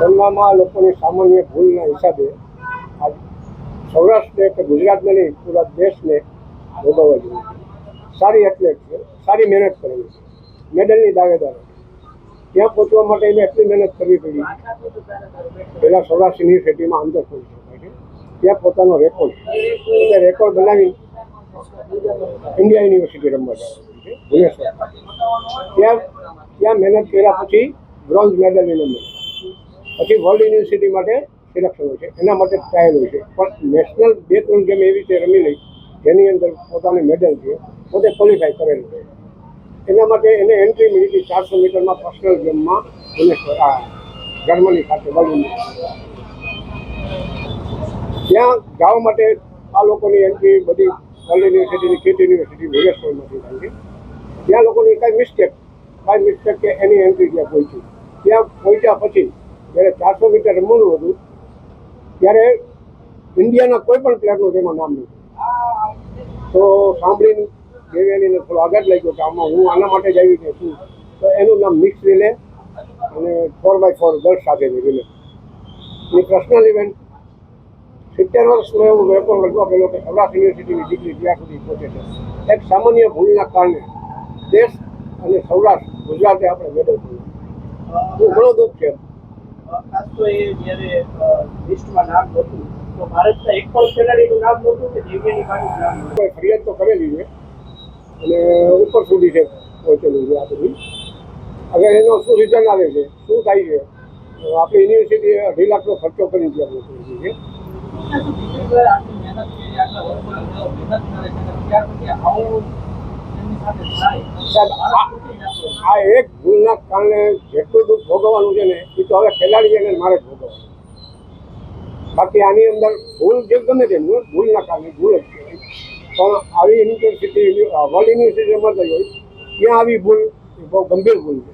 બનવામાં લોકોની સામાન્ય ભૂલના હિસાબે આજ સૌરાષ્ટ્રને કે ગુજરાતને નહીં પૂરા દેશને ભોગવવા જોઈએ. સારી એથ્લેટ છે, સારી મહેનત કરેલી છે, મેડલની દાવેદાર હતી. ત્યાં પહોંચવા માટે એને એટલી મહેનત કરવી પડી. પહેલાં સૌરાષ્ટ્ર યુનિવર્સિટીમાં અંદર પહોંચી શકાય છે, ત્યાં પોતાનો રેકોર્ડ બનાવી ઇન્ડિયા યુનિવર્સિટી રમવા જવાનું છે ભુવનેશ્વર. ત્યાં મહેનત કર્યા પછી બ્રોન્ઝ મેડલ એને મળે. પછી વર્લ્ડ યુનિવર્સિટી માટે સિલેક્શન હોય છે, એના માટે ટ્રાયલ હોય છે. પણ નેશનલ 2-3 ગેમ એવી રીતે રમી લઈ જેની અંદર પોતાની મેડલ છે, પોતે ક્વોલિફાય કરેલું છે. એના માટે એને એન્ટ્રી મળી હતી 400 મીટરમાં પર્સનલ ગેમમાં જર્મની ખાતે વર્લ્ડ યુનિવર્સિટી. ત્યાં જવા માટે આ લોકોની એન્ટ્રી બધી વર્લ્ડ યુનિવર્સિટીની કિટ યુનિવર્સિટી ભુવનેશ્વરમાંથી થાય છે. ત્યાં લોકોની કાંઈ મિસ્ટેક કે એની એન્ટ્રી ત્યાં પહોંચી. ત્યાં પહોંચ્યા પછી જ્યારે 400 મીટર રમવાનું હતું ત્યારે ઇન્ડિયાના કોઈ પણ પ્લેયરનું તેમાં નામ નહોતું. તો સાંભળીને દેવયાનીને થોડો આઘાત લાગ્યો કે આમાં હું આના માટે જ આવી કે શું. તો એનું નામ મિક્સ રિલે અને 4x4 ગર્લ્સ સાથેની રિલે. એ પર્સનલ ઇવેન્ટ 70 વર્ષનો એવો રેકોર્ડ રચવા પેલો કે સૌરાષ્ટ્ર યુનિવર્સિટીની ડિગ્રી ત્યાં સુધી પહોંચે છે. એક સામાન્ય ભૂલના કારણે દેશ અને સૌરાષ્ટ્ર ગુજરાતે આપણે મેડલ કર્યું. ઘણો દુઃખ છે. ખાસ તો એ જ્યારે લિસ્ટમાં નામ નહોતું તો ભારતના એક પણ ખેલાડીનું નામ નહોતું કે દેવયાની બાનું નામ નહોતું. ફરિયાદ તો કરેલી છે અને ઉપર સુધી છે પહોંચેલું છે. આ બધું અગર એનો શું રિટર્ન આવે છે, શું થાય છે, આપણી યુનિવર્સિટી 2.5 લાખનો ખર્ચો કરી ત્યાં મોકલી છે. આ એક ભૂલના કારણે જેટલું દુઃખ ભોગવવાનું છે ને એ તો હવે ખેલાડી એને મારે જ ભોગવવાનું. બાકી આની અંદર ભૂલ જે ગમે તે ભૂલના કારણે ભૂલ જ કહેવાય. પણ આવી યુનિવર્સિટી વર્લ્ડ યુનિવર્સિટી રમત હોય ત્યાં આવી ભૂલ બહુ ગંભીર ભૂલ છે.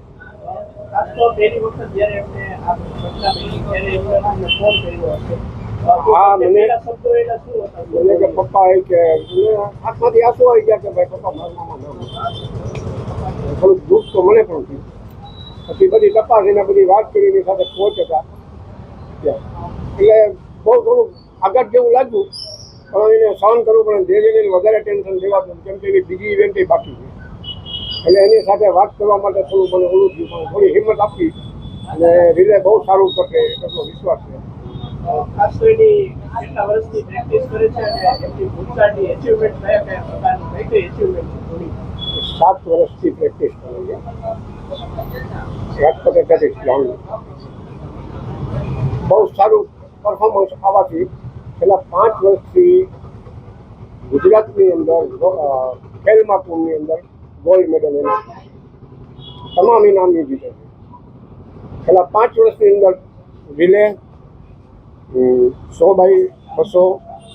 ખાસ તો પહેલી વખત જ્યારે એમને આ ઘટના બની ત્યારે એમને ફોન કર્યો હશે. હા, મને કે પપ્પા એ કે આંખમાંથી આંસુ આવી ગયા કે ભાઈ પપ્પા મારવામાં નામ. થોડુંક દુઃખ તો મને પણ થયું. પછી બધી તપાસ એને બધી વાત કરી એની સાથે પહોંચતા એટલે બહુ થોડુંક આઘાત જેવું લાગ્યું. પણ એને સહન કરવું પડે. દેવીને વધારે ટેન્શન લેવાતું કેમ કે એની બીજી ઇવેન્ટ બાકી છે. એટલે એની સાથે વાત કરવા માટે થોડું મને ઓલું થયું. પણ થોડી હિંમત આપી અને રિલે બહુ સારું કરશે એટલો વિશ્વાસ છે. ખાસ તો એની કેટલા વર્ષથી પ્રેક્ટિસ કરે છે અને એમની ભૂતકાળની એચિવમેન્ટ કયા પ્રકારની કઈ એચિવમેન્ટ છે થોડી? 7 વર્ષથી પ્રેક્ટિસ કરે છે રાજકોટ એથ્લેટિક્સ ગ્રાઉન્ડ. બહુ સારું પરફોર્મન્સ આવવાથી છેલ્લા 5 વર્ષથી ગુજરાતની અંદર ખેલ મહાકુંભની અંદર ગોલ્ડ મેડલ એને તમામ ઇનામની જીતે છે. છેલ્લા 5 વર્ષની અંદર રિલે 100x200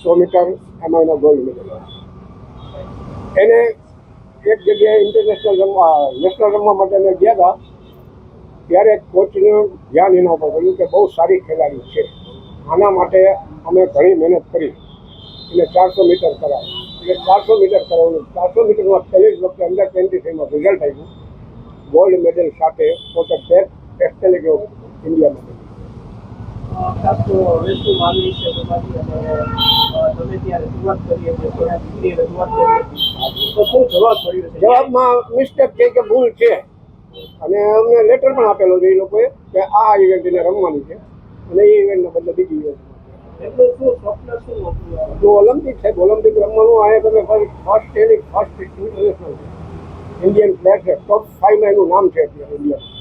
100 મીટર એમાં એનો ગોલ્ડ મેડલ. એને એક જગ્યાએ ઇન્ટરનેશનલ નેશનલ રમવા માટે અમે ગયા હતા ત્યારે કોચનું ધ્યાન એના ઉપર કર્યું કે બહુ સારી ખેલાડી છે, આના માટે અમે ઘણી મહેનત કરી એટલે 400 મીટર કરાવ્યું. એટલે 400 મીટર કરાવ્યું. 400 મીટરમાં પહેલી જ વખતે અંડર 23માં રિઝલ્ટ આવ્યું ગોલ્ડ મેડલ સાથે. પોતે ટેસ્ટ ગયો ઇન્ડિયામાં. ખાસ તો હવે શું માનવી છે તમારી અને તમે ત્યારે રજૂઆત કરી હતી ત્યાં દીકરીએ રજૂઆત કરી હતી તો શું જવાબ મળ્યો છે? જવાબમાં મિસ્ટેક છે કે ભૂલ છે અને અમને લેટર પણ આપેલો છે એ લોકોએ કે આ ઇવેન્ટ એને રમવાની છે અને એ ઇવેન્ટને બદલે બીજી ઇવેન્ટ. એટલું શું સ્વપ્ન શું હતું? જો ઓલિમ્પિક છે, ઓલિમ્પિક રમવાનું આ તમે ફર્સ્ટ ઇન્ટરનેશનલ ઇન્ડિયન પ્લેયર છે. ટોપ 5માં એનું નામ છે અત્યારે ઇન્ડિયા.